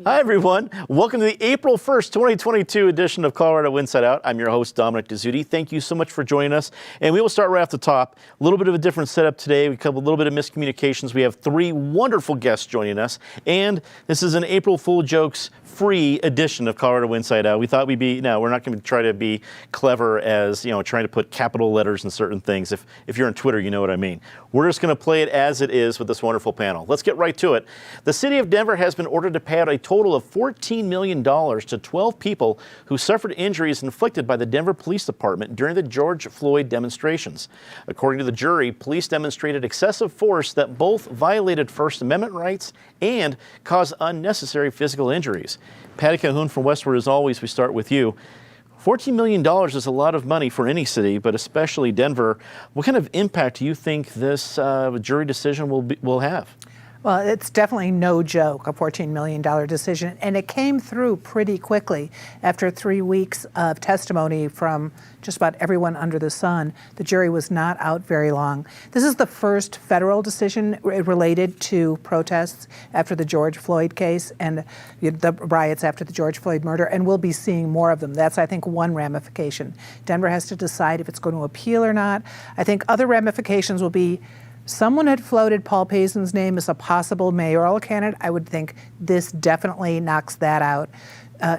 Hi, everyone. Welcome to the April 1st, 2022 edition of Colorado Inside Out. I'm your host, Dominic Dezzutti. Thank you so much for joining us. And we will start right off the top. A little bit of a different setup today. We have a little bit of miscommunications. We have three wonderful guests joining us. And this is an April Fool Jokes free edition of Colorado Inside Out. We thought we'd be, no, we're not going to try to be clever as, trying to put capital letters in certain things. If you're on Twitter, you know what I mean. We're just going to play it as it is with this wonderful panel. Let's get right to it. The city of Denver has been ordered to pay out a total of $14 million to 12 people who suffered injuries inflicted by the Denver Police Department during the George Floyd demonstrations. According to the jury, police demonstrated excessive force that both violated First Amendment rights and caused unnecessary physical injuries. Patty Cahoon from Westward, as always, we start with you. $14 million is a lot of money for any city, but especially Denver. What kind of impact do you think this jury decision will have? Well, it's definitely no joke, a $14 million decision, and it came through pretty quickly. After 3 weeks of testimony from just about everyone under the sun, the jury was not out very long. This is the first federal decision related to protests after the George Floyd case and the riots after the George Floyd murder, and we'll be seeing more of them. That's, I think, one ramification. Denver has to decide if it's going to appeal or not. I think other ramifications will be someone had floated Paul Pazin's name as a possible mayoral candidate. I would think this definitely knocks that out.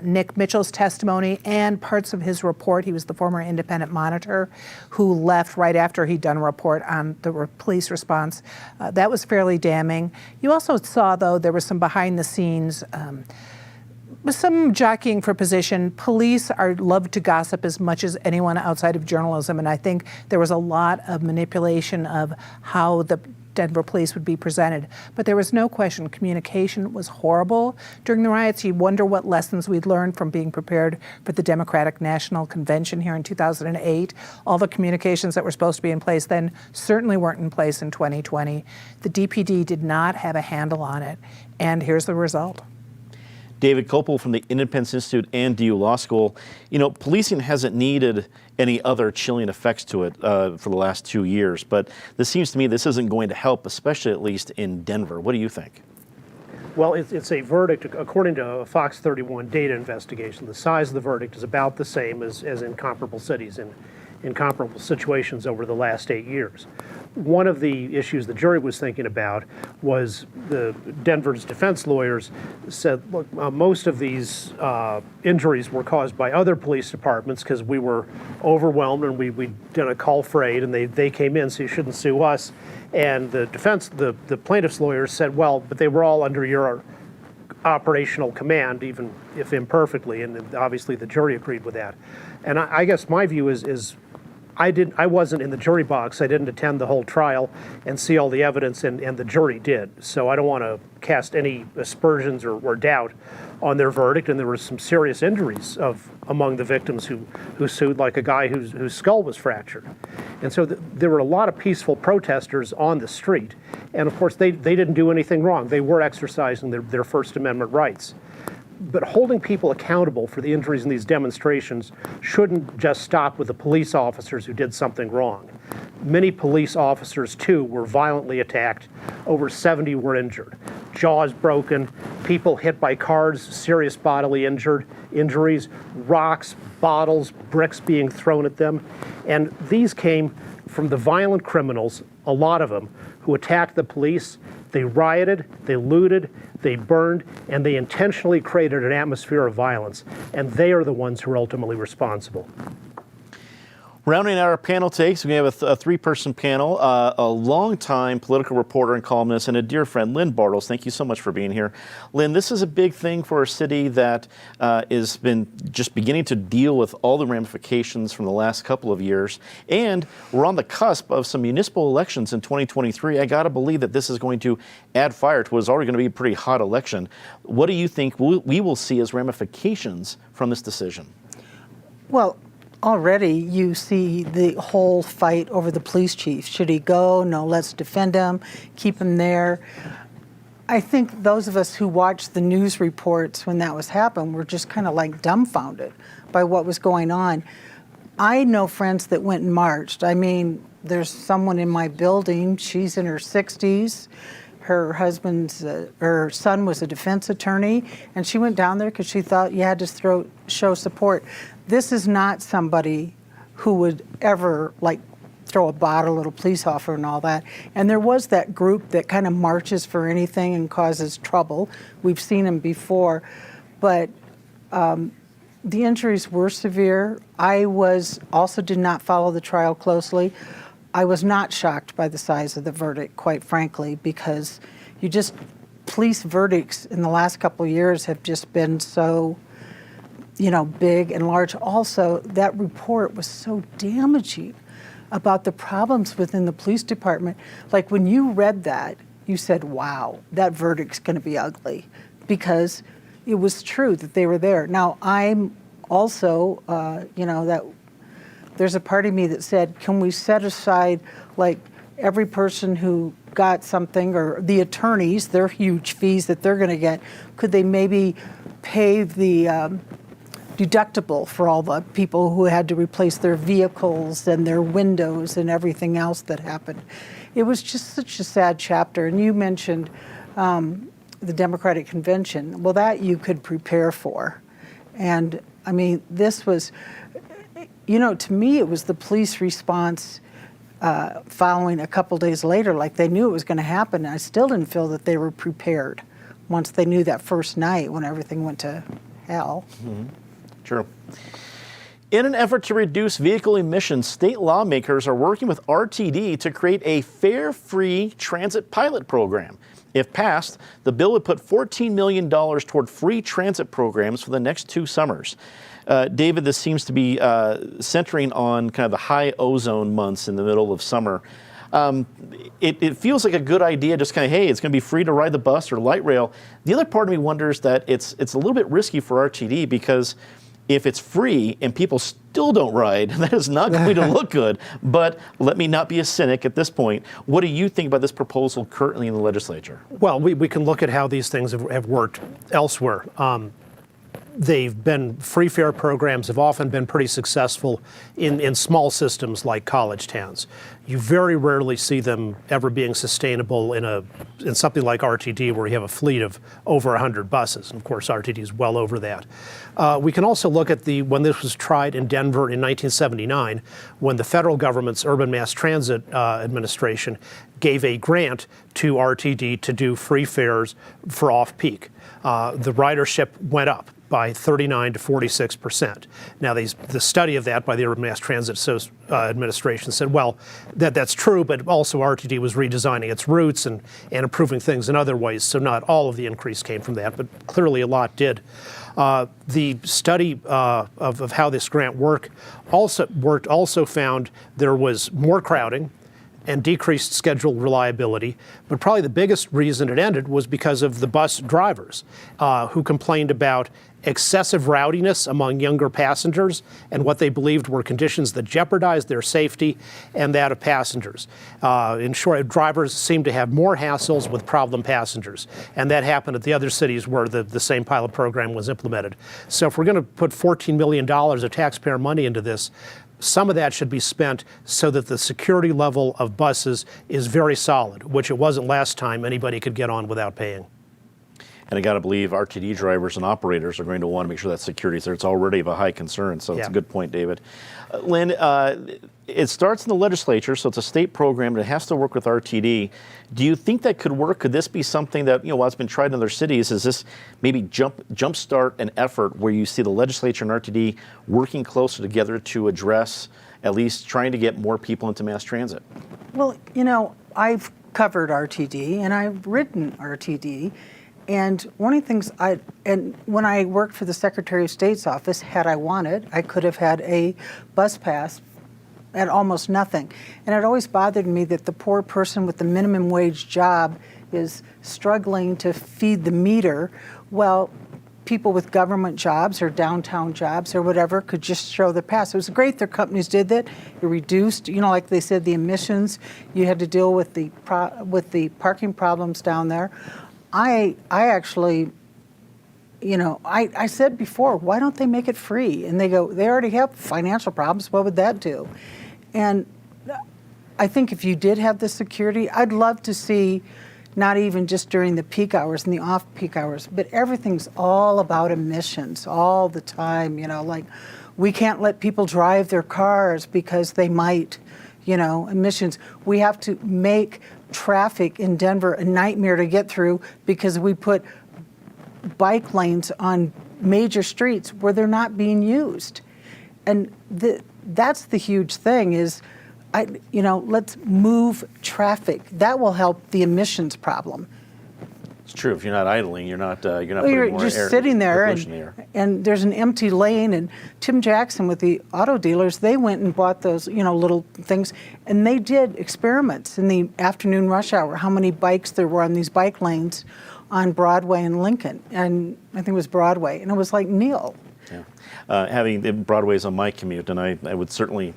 Nick Mitchell's testimony and parts of his report, he was the former independent monitor who left right after he'd done a report on the police response. That was fairly damning. You also saw, though, there was some behind the scenes with some jockeying for position. Police love to gossip as much as anyone outside of journalism, and I think there was a lot of manipulation of how the Denver police would be presented. But there was no question communication was horrible during the riots. You wonder what lessons we'd learned from being prepared for the Democratic National Convention here in 2008. All the communications that were supposed to be in place then certainly weren't in place in 2020. The DPD did not have a handle on it, and here's the result. David Kopel from the Independence Institute and DU Law School. Policing hasn't needed any other chilling effects to it for the last 2 years, but this seems to me this isn't going to help, especially at least in Denver. What do you think? Well, it's a verdict, according to a Fox 31 data investigation. The size of the verdict is about the same as in comparable cities in comparable situations over the last 8 years. One of the issues the jury was thinking about was Denver's defense lawyers said, look, most of these injuries were caused by other police departments because we were overwhelmed and we did a call for aid and they came in, so you shouldn't sue us. And the plaintiff's lawyers said, well, but they were all under your operational command, even if imperfectly, and obviously the jury agreed with that. And I guess my view is I wasn't in the jury box. I didn't attend the whole trial and see all the evidence, and the jury did. So I don't want to cast any aspersions or doubt on their verdict. And there were some serious injuries among the victims who sued, like a guy whose skull was fractured. And so there were a lot of peaceful protesters on the street. And of course, they didn't do anything wrong. They were exercising their First Amendment rights. But holding people accountable for the injuries in these demonstrations shouldn't just stop with the police officers who did something wrong. Many police officers, too, were violently attacked. Over 70 were injured. Jaws broken, people hit by cars, serious bodily injuries, rocks, bottles, bricks being thrown at them. And these came from the violent criminals, a lot of them, who attacked the police. They rioted, they looted, they burned, and they intentionally created an atmosphere of violence. And they are the ones who are ultimately responsible. Rounding out our panel takes, we have a three-person panel, a longtime political reporter and columnist, and a dear friend, Lynn Bartels. Thank you so much for being here. Lynn, this is a big thing for a city that has been just beginning to deal with all the ramifications from the last couple of years, and we're on the cusp of some municipal elections in 2023. I got to believe that this is going to add fire to what is already going to be a pretty hot election. What do you think we will see as ramifications from this decision? Well, already you see the whole fight over the police chief. Should he go? No, let's defend him, keep him there. I think those of us who watched the news reports when that was happening were just kind of like dumbfounded by what was going on. I know friends that went and marched. I mean, there's someone in my building, she's in her 60s. her son was a defense attorney, and she went down there because she thought you had to show support. This is not somebody who would ever throw a bottle at a police officer and all that. And there was that group that kind of marches for anything and causes trouble. We've seen them before, but the injuries were severe. I did not follow the trial closely. I was not shocked by the size of the verdict, quite frankly, because police verdicts in the last couple of years have just been so, big and large. Also, that report was so damaging about the problems within the police department. Like when you read that, you said, wow, that verdict's going to be ugly, because it was true that they were there. Now, I'm also, that there's a part of me that said, can we set aside every person who got something, or the attorneys, their huge fees that they're going to get, could they maybe pay the deductible for all the people who had to replace their vehicles and their windows and everything else that happened? It was just such a sad chapter. And you mentioned the Democratic Convention. Well, that you could prepare for. And I mean, this was, to me, it was the police response following a couple days later, like they knew it was going to happen. And I still didn't feel that they were prepared once they knew that first night when everything went to hell. Mm-hmm. True. In an effort to reduce vehicle emissions, state lawmakers are working with RTD to create a fare-free transit pilot program. If passed, the bill would put $14 million toward free transit programs for the next 2 summers. David, this seems to be centering on kind of the high ozone months in the middle of summer. It feels like a good idea, just kind of, hey, it's going to be free to ride the bus or light rail. The other part of me wonders that it's a little bit risky for RTD, because if it's free and people still don't ride, that is not going to look good. But let me not be a cynic at this point. What do you think about this proposal currently in the legislature? Well, we can look at how these things have worked elsewhere. They've been, free fare programs have often been pretty successful in small systems like college towns. You very rarely see them ever being sustainable in something like RTD, where you have a fleet of over 100 buses. And of course, RTD is well over that. We can also look at when this was tried in Denver in 1979, when the federal government's Urban Mass Transit Administration gave a grant to RTD to do free fares for off-peak. The ridership went up by 39 to 46%. Now, the study of that by the Urban Mass Transit Administration said, well, that's true, but also RTD was redesigning its routes and improving things in other ways, so not all of the increase came from that, but clearly a lot did. The study of how this grant worked also found there was more crowding and decreased schedule reliability. But probably the biggest reason it ended was because of the bus drivers who complained about excessive rowdiness among younger passengers and what they believed were conditions that jeopardized their safety and that of passengers. In short, drivers seemed to have more hassles with problem passengers, and that happened at the other cities where the same pilot program was implemented. So if we're going to put $14 million of taxpayer money into this, some of that should be spent so that the security level of buses is very solid, which it wasn't last time anybody could get on without paying. And I got to believe RTD drivers and operators are going to want to make sure that security is there. It's already of a high concern, so it's a good point, David. Lynn, it starts in the legislature, so it's a state program, and it has to work with RTD. Do you think that could work? Could this be something that, while it's been tried in other cities, is this maybe jumpstart an effort where you see the legislature and RTD working closer together to address at least trying to get more people into mass transit? Well, I've covered RTD and I've ridden RTD. And one of the things when I worked for the Secretary of State's office, had I wanted, I could have had a bus pass at almost nothing. And it always bothered me that the poor person with the minimum wage job is struggling to feed the meter. Well, people with government jobs or downtown jobs or whatever could just show their pass. It was great their companies did that. It reduced, like they said, the emissions. You had to deal with the parking problems down there. I actually, I said before, why don't they make it free? And they go, they already have financial problems. What would that do? And I think if you did have the security, I'd love to see not even just during the peak hours and the off-peak hours, but everything's all about emissions all the time, like we can't let people drive their cars because they might, emissions. We have to make traffic in Denver a nightmare to get through because we put bike lanes on major streets where they're not being used. And that's the huge thing is, let's move traffic. That will help the emissions problem. It's true. If you're not idling, you're not putting You're more just air, sitting there pollution in the air. and there's an empty lane, and Tim Jackson with the auto dealers, they went and bought those, little things, and they did experiments in the afternoon rush hour, how many bikes there were on these bike lanes on Broadway and Lincoln, and I think it was Broadway, and it was like nil. Yeah. Having Broadway's on my commute, and I would certainly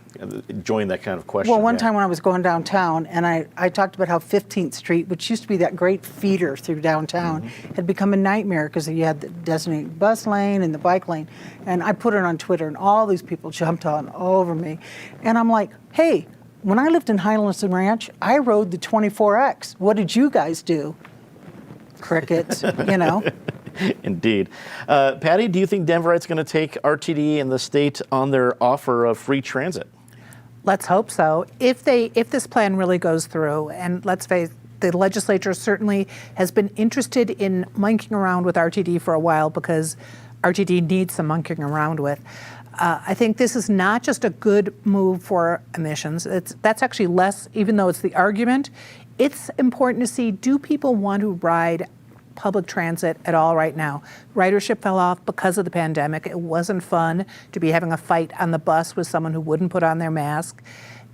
join that kind of question. Well, one yeah. time when I was going downtown, and I talked about how 15th Street, which used to be that great feeder through downtown, had become a nightmare because you had the designated bus lane and the bike lane. And I put it on Twitter, and all these people jumped on all over me. And I'm like, hey, when I lived in Highlands and Ranch, I rode the 24X. What did you guys do? Crickets, Indeed. Patty, do you think Denverites going to take RTD and the state on their offer of free transit? Let's hope so. If this plan really goes through, and let's face the legislature certainly has been interested in monkeying around with RTD for a while because RTD needs some monkeying around with. I think this is not just a good move for emissions. That's actually less, even though it's the argument. It's important to see, do people want to ride public transit at all right now? Ridership fell off because of the pandemic. It wasn't fun to be having a fight on the bus with someone who wouldn't put on their mask.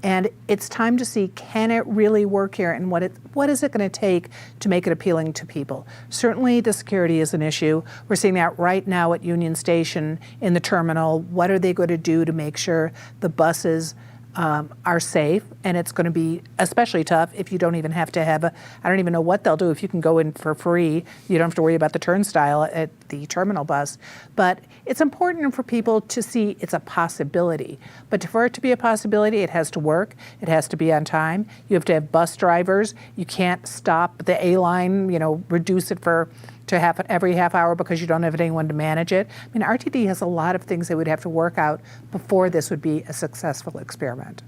And it's time to see, can it really work here, and what is it going to take to make it appealing to people? Certainly the security is an issue. We're seeing that right now at Union Station in the terminal. What are they going to do to make sure the buses are safe? And it's going to be especially tough if you don't even have to have I don't even know what they'll do if you can go in for free. You don't have to worry about the turnstile at the terminal bus. But it's important for people to see it's a possibility. But for it to be a possibility, it has to work. It has to be on time. You have to have bus drivers. You can't stop the A line, reduce it to every half hour because you don't have anyone to manage it. I mean, RTD has a lot of things they would have to work out before this would be a successful experiment.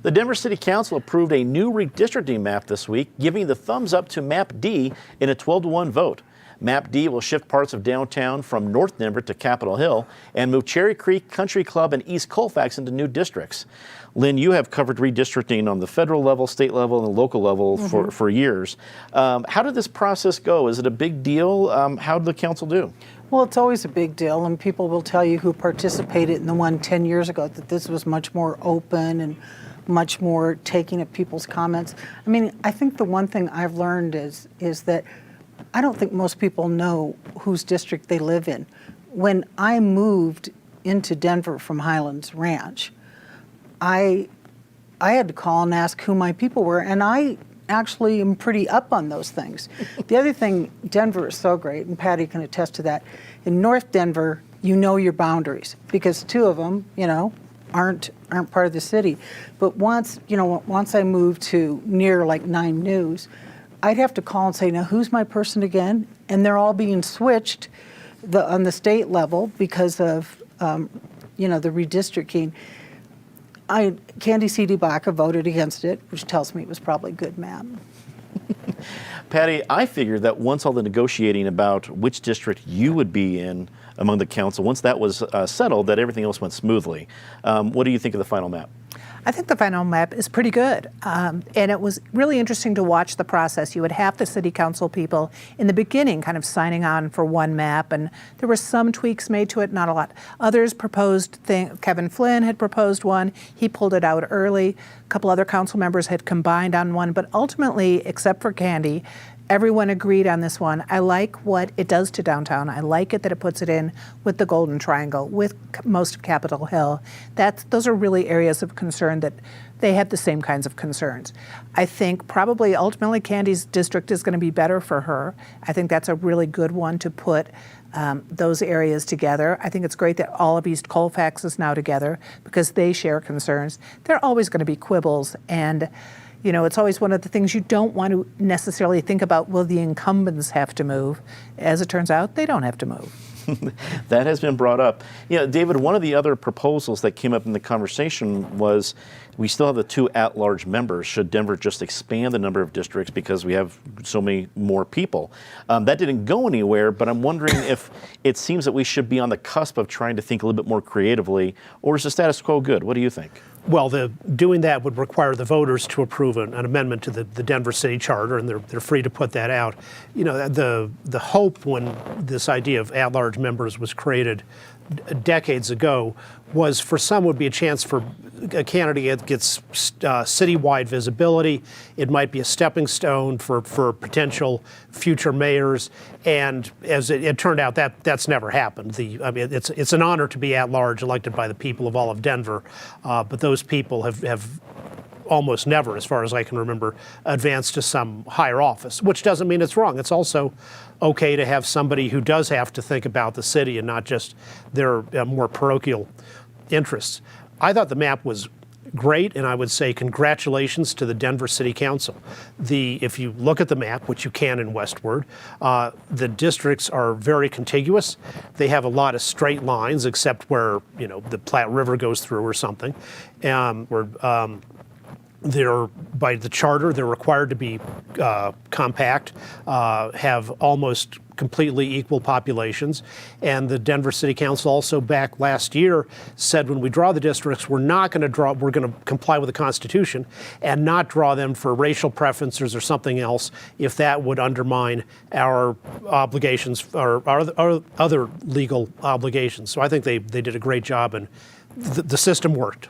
The Denver City Council approved a new redistricting map this week, giving the thumbs up to Map D in a 12-to-1 vote. Map D will shift parts of downtown from North Denver to Capitol Hill and move Cherry Creek, Country Club, and East Colfax into new districts. Lynn, you have covered redistricting on the federal level, state level, and the local level for years. How did this process go? Is it a big deal? How did the council do? Well, it's always a big deal, and people will tell you who participated in the one 10 years ago that this was much more open and much more taking of people's comments. I mean, I think the one thing I've learned is that I don't think most people know whose district they live in. When I moved into Denver from Highlands Ranch, I had to call and ask who my people were, and I actually am pretty up on those things. The other thing, Denver is so great, and Patty can attest to that. In North Denver, you know your boundaries because two of them, aren't part of the city. But once I moved to near like 9 News, I'd have to call and say, now who's my person again? And they're all being switched on the state level because of the redistricting. Candy C. DeBaca voted against it, which tells me it was probably a good map. Patty, I figured that once all the negotiating about which district you would be in among the council, once that was settled, that everything else went smoothly. What do you think of the final map? I think the final map is pretty good. And it was really interesting to watch the process. You would have the city council people in the beginning kind of signing on for one map, and there were some tweaks made to it, not a lot. Others proposed Kevin Flynn had proposed one. He pulled it out early. A couple other council members had combined on one, but ultimately, except for Candy, everyone agreed on this one. I like what it does to downtown. I like it that it puts it in with the Golden Triangle, with most of Capitol Hill. Those are really areas of concern that they have the same kinds of concerns. I think probably ultimately Candy's district is going to be better for her. I think that's a really good one to put those areas together. I think it's great that all of East Colfax is now together because they share concerns. There are always going to be quibbles, and You know, it's always one of the things you don't want to necessarily think about, will the incumbents have to move? As it turns out, they don't have to move. That has been brought up. You know, David, one of the other proposals that came up in the conversation was we still have the 2 at-large members. Should Denver just expand the number of districts because we have so many more people? That didn't go anywhere, but I'm wondering if it seems that we should be on the cusp of trying to think a little bit more creatively, or is the status quo good? What do you think? Well, doing that would require the voters to approve an amendment to the Denver City Charter, and they're free to put that out. You know, the hope when this idea of at-large members was created decades ago was for some would be a chance for a candidate that gets citywide visibility. It might be a stepping stone for potential future mayors. And as it turned out, that's never happened. I mean, it's an honor to be at large, elected by the people of all of Denver, but those people have almost never, as far as I can remember, advanced to some higher office, which doesn't mean it's wrong. It's also okay to have somebody who does have to think about the city and not just their more parochial interests. I thought the map was great, and I would say congratulations to the Denver City Council. If you look at the map, which you can in Westward, the districts are very contiguous. They have a lot of straight lines, except where, you know, the Platte River goes through or something. They're, by the charter, they're required to be compact, have almost completely equal populations. And the Denver City Council also back last year said when we draw the districts, we're going to comply with the Constitution and not draw them for racial preferences or something else if that would undermine our obligations or our other legal obligations. So I think they did a great job, and the system worked.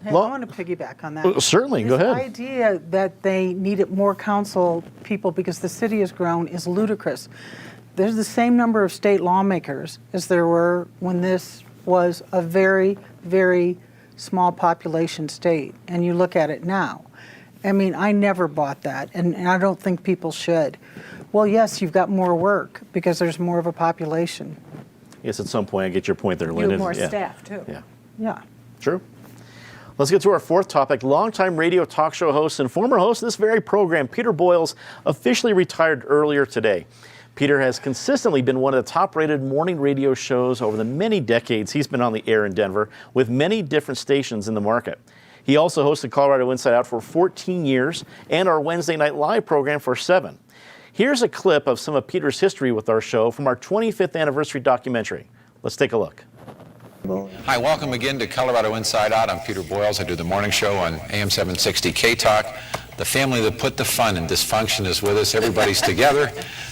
Hey, I want to piggyback on that. Certainly, go ahead. The idea that they needed more council people because the city has grown is ludicrous. There's the same number of state lawmakers as there were when this was a very, very small population state. And you look at it now. I mean, I never bought that, and I don't think people should. Well, yes, you've got more work because there's more of a population. Yes, at some point, I get your point there, You Linda. have more Yeah. staff, too. Yeah. Yeah. True. Let's get to our 4th topic. Longtime radio talk show host and former host of this very program, Peter Boyles, officially retired earlier today. Peter has consistently been one of the top-rated morning radio shows over the many decades he's been on the air in Denver, with many different stations in the market. He also hosted Colorado Inside Out for 14 years and our Wednesday Night Live program for 7. Here's a clip of some of Peter's history with our show from our 25th anniversary documentary. Let's take a look. Hi, welcome again to Colorado Inside Out. I'm Peter Boyles. I do the morning show on AM 760 K-Talk. The family that put the fun in dysfunction is with us. Everybody's together.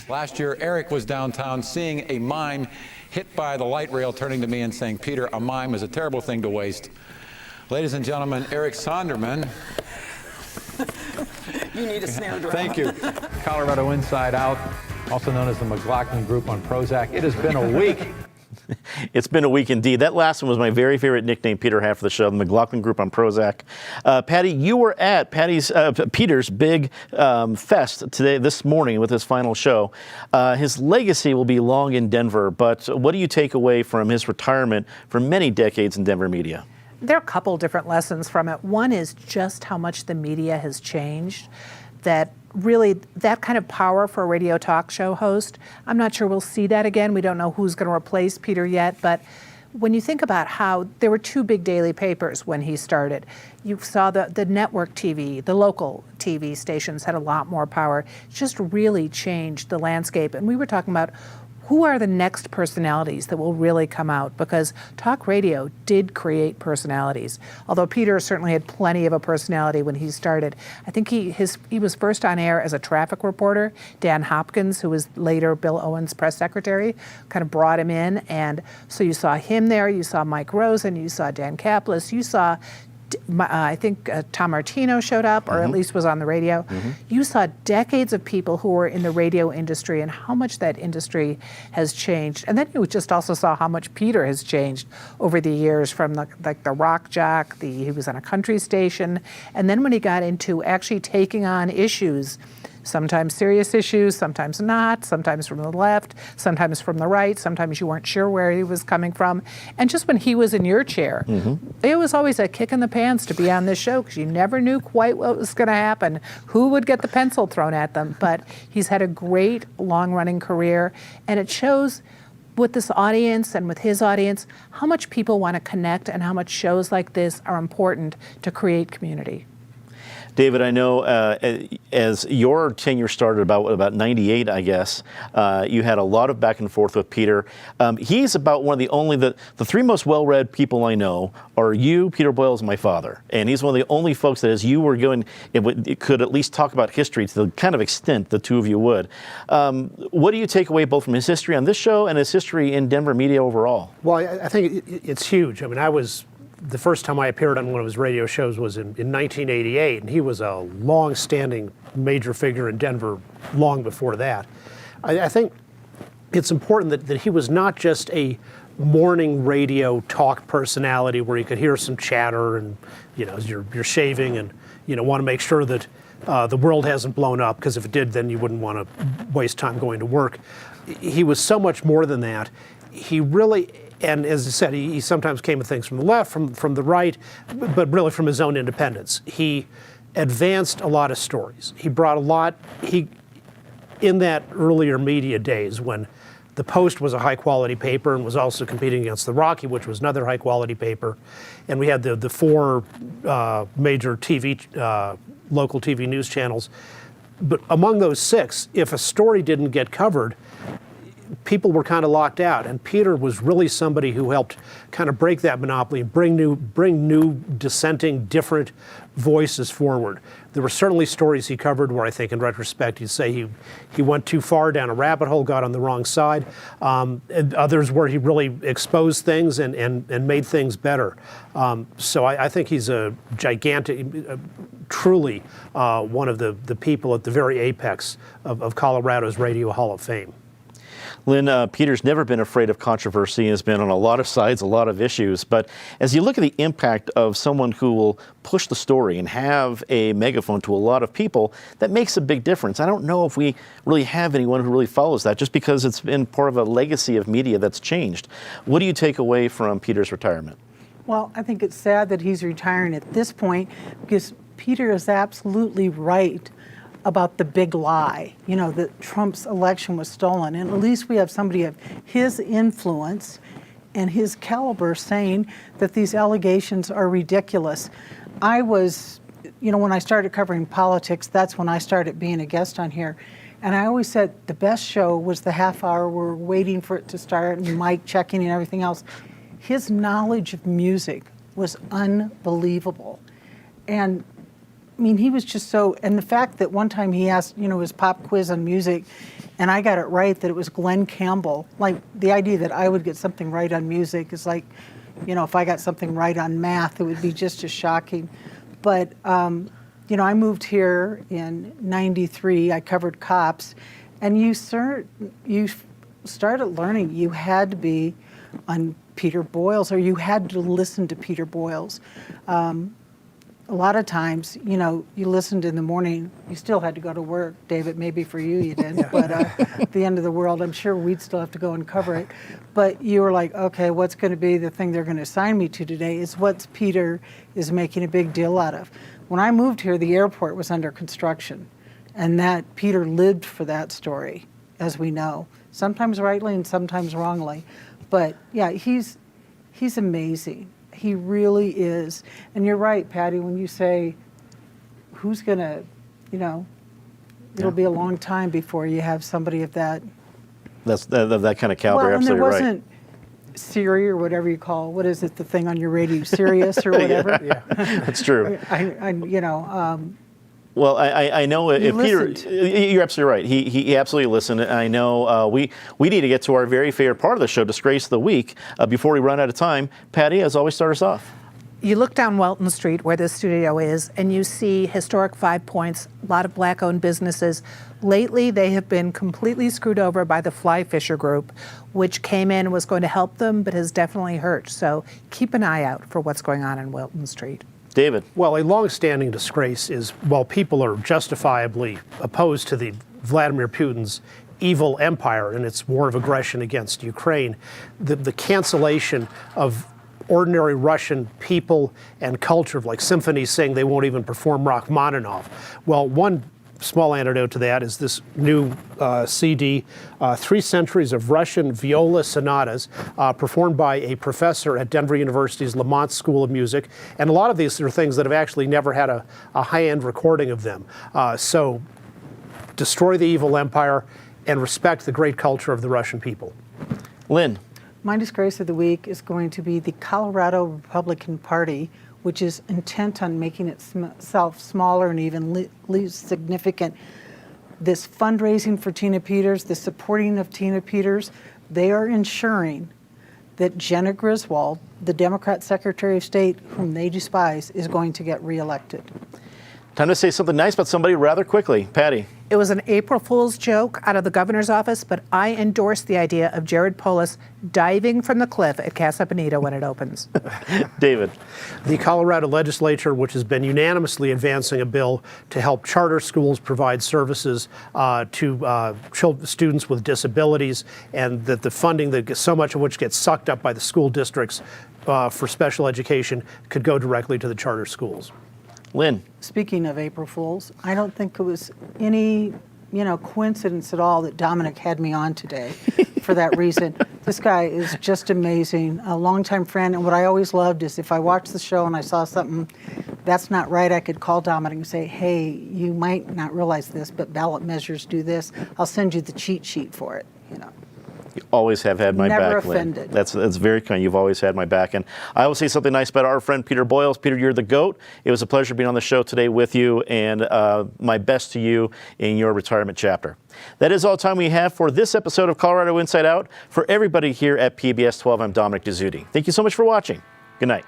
Last year, Eric was downtown seeing a mime hit by the light rail, turning to me and saying, "Peter, a mime is a terrible thing to waste." Ladies and gentlemen, Eric Sonderman. You need a snare drum. Thank you. Colorado Inside Out, also known as the McLaughlin Group on Prozac. It has been a week. It's been a week indeed. That last one was my very favorite nickname Peter had for the show, the McLaughlin Group on Prozac. Patty, you were at Peter's big fest this morning with his final show. His legacy will be long in Denver, but what do you take away from his retirement for many decades in Denver media? There are a couple different lessons from it. One is just how much the media has changed, that really that kind of power for a radio talk show host, I'm not sure we'll see that again. We don't know who's going to replace Peter yet, but when you think about how there were 2 big daily papers when he started, you saw the network TV, the local TV stations had a lot more power. It just really changed the landscape. And we were talking about who are the next personalities that will really come out, because talk radio did create personalities. Although Peter certainly had plenty of a personality when he started. I think he was first on air as a traffic reporter. Dan Hopkins, who was later Bill Owens' press secretary, kind of brought him in. And so you saw him there, you saw Mike Rosen, you saw Dan Kaplis, you saw I think Tom Martino showed up, or at least was on the radio. You saw decades of people who were in the radio industry and how much that industry has changed. And then you just also saw how much Peter has changed over the years, from the rock jock, he was on a country station. And then when he got into actually taking on issues Sometimes serious issues, sometimes not, sometimes from the left, sometimes from the right, sometimes you weren't sure where he was coming from. And just when he was in your chair, it was always a kick in the pants to be on this show because you never knew quite what was going to happen, who would get the pencil thrown at them. But he's had a great long-running career, and it shows with this audience and with his audience how much people want to connect and how much shows like this are important to create community. David, I know as your tenure started about 98, I guess, you had a lot of back and forth with Peter. He's about one of the only, the three most well-read people I know are you, Peter Boyles, and my father. And he's one of the only folks that as you were going, it could at least talk about history to the kind of extent the two of you would. What do you take away both from his history on this show and his history in Denver media overall? Well, I think it's huge. I mean, the first time I appeared on one of his radio shows was in 1988, and he was a long-standing major figure in Denver long before that. I think it's important that he was not just a morning radio talk personality where you could hear some chatter and, as you're shaving and, want to make sure that the world hasn't blown up, because if it did, then you wouldn't want to waste time going to work. He was so much more than that. He really... And as I said, he sometimes came at things from the left, from the right, but really from his own independence. He advanced a lot of stories. He brought a lot, in that earlier media days when the Post was a high quality paper and was also competing against the Rocky, which was another high quality paper. And we had the four major local TV news channels. But among those six, if a story didn't get covered, people were kind of locked out, and Peter was really somebody who helped kind of break that monopoly, bring new dissenting, different voices forward. There were certainly stories he covered where I think in retrospect you'd say he went too far down a rabbit hole, got on the wrong side. And others where he really exposed things and made things better. So I think he's a gigantic, truly one of the people at the very apex of Colorado's Radio Hall of Fame. Lynn, Peter's never been afraid of controversy and has been on a lot of sides, a lot of issues. But as you look at the impact of someone who will push the story and have a megaphone to a lot of people, that makes a big difference. I don't know if we really have anyone who really follows that, just because it's been part of a legacy of media that's changed. What do you take away from Peter's retirement? Well, I think it's sad that he's retiring at this point, because Peter is absolutely right about the big lie, that Trump's election was stolen. And at least we have somebody of his influence and his caliber saying that these allegations are ridiculous. I was, when I started covering politics, that's when I started being a guest on here. And I always said the best show was the half hour we're waiting for it to start and mic checking and everything else. His knowledge of music was unbelievable. And he was just so, and the fact that one time he asked, his pop quiz on music, and I got it right, that it was Glenn Campbell. Like, the idea that I would get something right on music is like, if I got something right on math, it would be just as shocking. But, I moved here in '93, I covered cops, and you started learning you had to be on Peter Boyles, or you had to listen to Peter Boyles. A lot of times, you listened in the morning, you still had to go to work. David, maybe for you didn't, but at the end of the world, I'm sure we'd still have to go and cover it. But you were like, okay, what's going to be the thing they're going to assign me to today is what Peter is making a big deal out of. When I moved here, the airport was under construction, and that Peter lived for that story, as we know, sometimes rightly and sometimes wrongly. But yeah, he's amazing. He really is. And you're right, Patty, when you say, who's going to, it'll be a long time before you have somebody of that. That kind of caliber, well, and absolutely there wasn't Siri or whatever you call, what is it, the thing on your radio, Sirius or whatever? Yeah. That's true. Well, I know if Peter, you're absolutely right. He absolutely listened. I know we need to get to our very favorite part of the show, Disgrace of the Week. Before we run out of time, Patty, as always, start us off. You look down Welton Street, where this studio is, and you see historic 5 Points, a lot of black-owned businesses. Lately, they have been completely screwed over by the Fly Fisher Group, which came in and was going to help them, but has definitely hurt. So keep an eye out for what's going on in Welton Street. David. Well, a long-standing disgrace is, while people are justifiably opposed to the Vladimir Putin's evil empire and its war of aggression against Ukraine, the cancellation of ordinary Russian people and culture, like symphonies saying they won't even perform Rachmaninoff. Well, one small antidote to that is this new CD, 3 Centuries of Russian Viola Sonatas, performed by a professor at Denver University's Lamont School of Music. And a lot of these are things that have actually never had a high-end recording of them. So destroy the evil empire and respect the great culture of the Russian people. Lynn. My disgrace of the week is going to be the Colorado Republican Party, which is intent on making itself smaller and even least significant. This fundraising for Tina Peters, the supporting of Tina Peters, they are ensuring that Jenna Griswold, the Democrat Secretary of State, whom they despise, is going to get reelected. Time to say something nice about somebody rather quickly. Patty. It was an April Fool's joke out of the governor's office, but I endorse the idea of Jared Polis diving from the cliff at Casa Bonita when it opens. David. The Colorado legislature, which has been unanimously advancing a bill to help charter schools provide services to students with disabilities, and that the funding, that so much of which gets sucked up by the school districts for special education, could go directly to the charter schools. Lynn. Speaking of April Fools, I don't think it was any, coincidence at all that Dominic had me on today for that reason. This guy is just amazing, a longtime friend, and what I always loved is if I watched the show and I saw something that's not right, I could call Dominic and say, hey, you might not realize this, but ballot measures do this. I'll send you the cheat sheet for it, You always have had my Never back, Lynn. offended. That's very kind. You've always had my back. And I will say something nice about our friend Peter Boyles. Peter, you're the GOAT. It was a pleasure being on the show today with you, and my best to you in your retirement chapter. That is all the time we have for this episode of Colorado Inside Out. For everybody here at PBS 12, I'm Dominic Dezzutti. Thank you so much for watching. Good night.